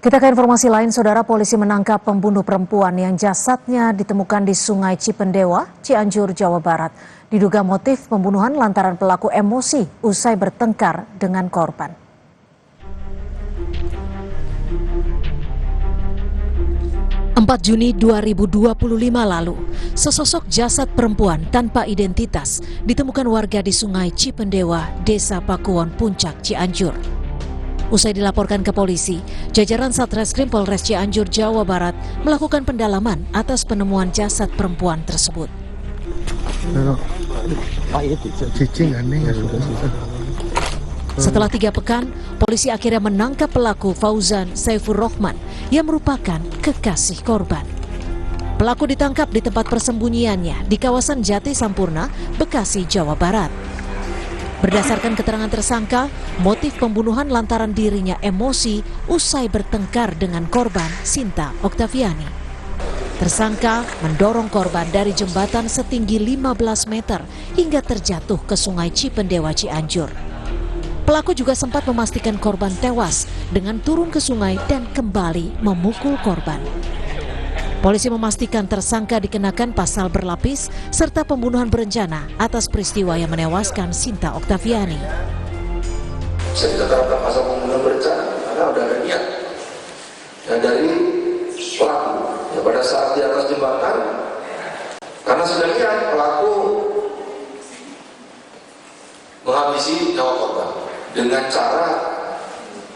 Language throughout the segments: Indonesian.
Kita ke informasi lain, saudara. Polisi menangkap pembunuh perempuan yang jasadnya ditemukan di Sungai Cipendewa, Cianjur, Jawa Barat. Diduga motif pembunuhan lantaran pelaku emosi usai bertengkar dengan korban. 4 Juni 2025 lalu, sesosok jasad perempuan tanpa identitas ditemukan warga di Sungai Cipendewa, Desa Pakuwon, Puncak, Cianjur. Usai dilaporkan ke polisi, jajaran Satreskrim Polres Cianjur, Jawa Barat melakukan pendalaman atas penemuan jasad perempuan tersebut. Setelah 3 pekan, polisi akhirnya menangkap pelaku Fauzan Saifur Rohman yang merupakan kekasih korban. Pelaku ditangkap di tempat persembunyiannya di kawasan Jati Sampurna, Bekasi, Jawa Barat. Berdasarkan keterangan tersangka, motif pembunuhan lantaran dirinya emosi usai bertengkar dengan korban Sinta Oktaviani. Tersangka mendorong korban dari jembatan setinggi 15 meter hingga terjatuh ke Sungai Cipendewa, Cianjur. Pelaku juga sempat memastikan korban tewas dengan turun ke sungai dan kembali memukul korban. Polisi memastikan tersangka dikenakan pasal berlapis serta pembunuhan berencana atas peristiwa yang menewaskan Sinta Oktaviani. Bisa ditetapkan pasal pembunuhan berencana karena udah ada niat dari pelaku ya, pada saat di atas jembatan, karena sudah niat pelaku menghabisi nyawa korban dengan cara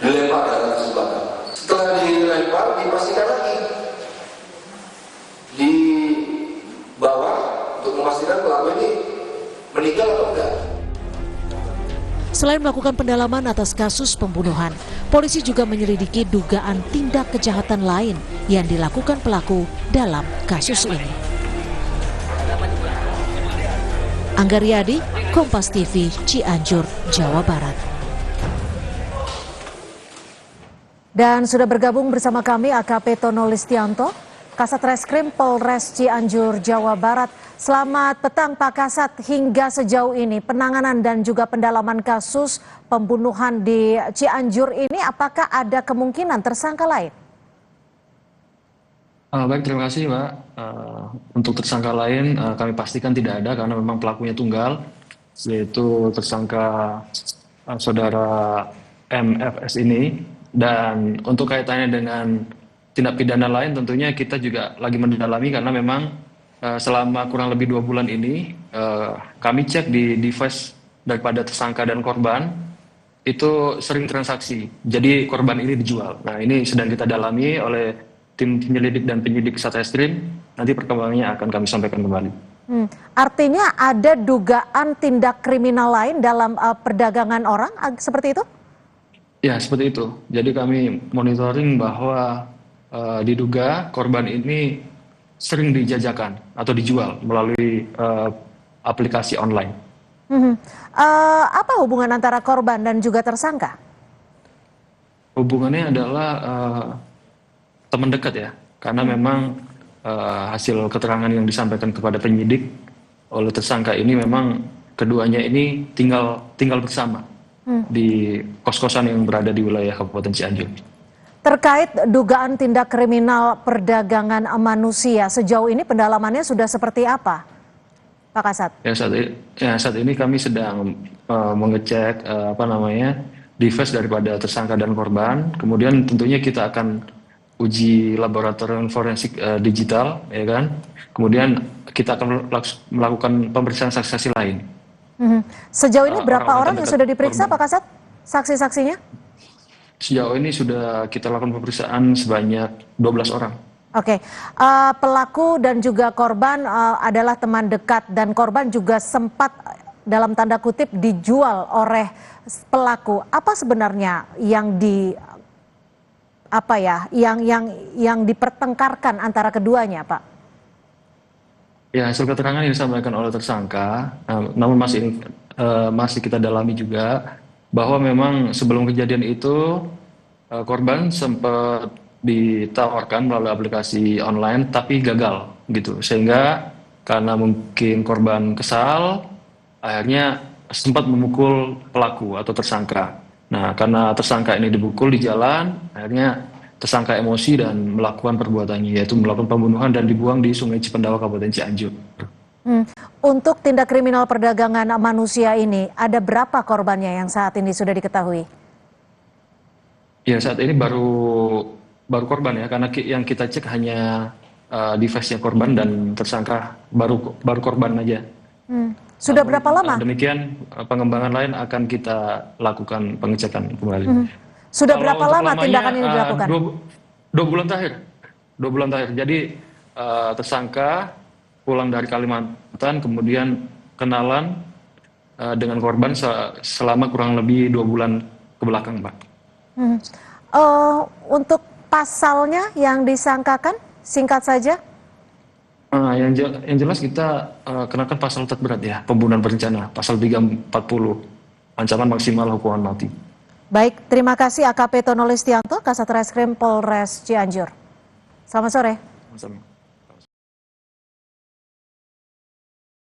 dilempar dari atas jembatan. Setelah dilempar, dipastikan lagi di bawah untuk memastikan pelaku ini meninggal atau enggak. Selain melakukan pendalaman atas kasus pembunuhan, polisi juga menyelidiki dugaan tindak kejahatan lain yang dilakukan pelaku dalam kasus ini. Angga Riyadi, Kompas TV, Cianjur, Jawa Barat. Dan sudah bergabung bersama kami AKP Tono Listianto, Kasat Reskrim Polres Cianjur, Jawa Barat. Selamat petang Pak Kasat, hingga sejauh ini penanganan dan juga pendalaman kasus pembunuhan di Cianjur ini, apakah ada kemungkinan tersangka lain? Baik, terima kasih Mbak. Untuk tersangka lain kami pastikan tidak ada karena memang pelakunya tunggal, yaitu tersangka saudara MFS ini. Dan untuk kaitannya dengan tindak pidana lain tentunya kita juga lagi mendalami karena memang selama kurang lebih 2 bulan ini kami cek di device daripada tersangka dan korban itu sering transaksi. Jadi korban ini dijual. Nah, ini sedang kita dalami oleh tim penyelidik dan penyidik Satreskrim. Nanti perkembangannya akan kami sampaikan kembali. Artinya ada dugaan tindak kriminal lain dalam perdagangan orang seperti itu? Ya, seperti itu. Jadi kami monitoring bahwa diduga korban ini sering dijajakan atau dijual melalui aplikasi online. Apa hubungan antara korban dan juga tersangka? Hubungannya adalah teman dekat ya, karena memang hasil keterangan yang disampaikan kepada penyidik oleh tersangka ini memang keduanya ini tinggal bersama di kos-kosan yang berada di wilayah Kabupaten Cianjur. Terkait dugaan tindak kriminal perdagangan manusia, sejauh ini pendalamannya sudah seperti apa, Pak Kasat? Saat ini kami sedang mengecek device daripada tersangka dan korban. Kemudian tentunya kita akan uji laboratorium forensik digital, ya kan. Kemudian kita akan melakukan pemeriksaan saksi-saksi lain. Sejauh ini berapa orang yang sudah diperiksa, Pak Kasat? Saksi-saksinya? Sejauh ini sudah kita lakukan pemeriksaan sebanyak 12 orang. Oke, pelaku dan juga korban adalah teman dekat dan korban juga sempat dalam tanda kutip dijual oleh pelaku. Apa sebenarnya yang yang dipertengkarkan antara keduanya, Pak? Ya, hasil keterangan yang disampaikan oleh tersangka, namun masih kita dalami juga bahwa memang sebelum kejadian itu korban sempat ditawarkan melalui aplikasi online tapi gagal gitu, sehingga karena mungkin korban kesal akhirnya sempat memukul pelaku atau tersangka. Nah, karena tersangka ini dipukul di jalan, akhirnya tersangka emosi dan melakukan perbuatannya, yaitu melakukan pembunuhan dan dibuang di Sungai Cipendawa, Kabupaten Cianjur. Untuk tindak kriminal perdagangan manusia ini, ada berapa korbannya yang saat ini sudah diketahui? Ya, saat ini baru korban ya, karena yang kita cek hanya device-nya korban dan tersangka baru korban aja. Sudah berapa lama? Demikian pengembangan lain akan kita lakukan pengecekan kembali. Sudah Kalau berapa untuk lama lamanya, tindakan ini dilakukan? 2 bulan terakhir. 2 bulan terakhir. Jadi tersangka pulang dari Kalimantan, kemudian kenalan dengan korban selama kurang lebih 2 bulan ke belakang, Pak. Untuk pasalnya yang disangkakan, singkat saja. Yang jelas kita kenakan pasal terberat ya, pembunuhan berencana, pasal 340, ancaman maksimal hukuman mati. Baik, terima kasih AKP Tono Listianto, Kasat Reskrim Polres Cianjur. Selamat sore. Sama-sama.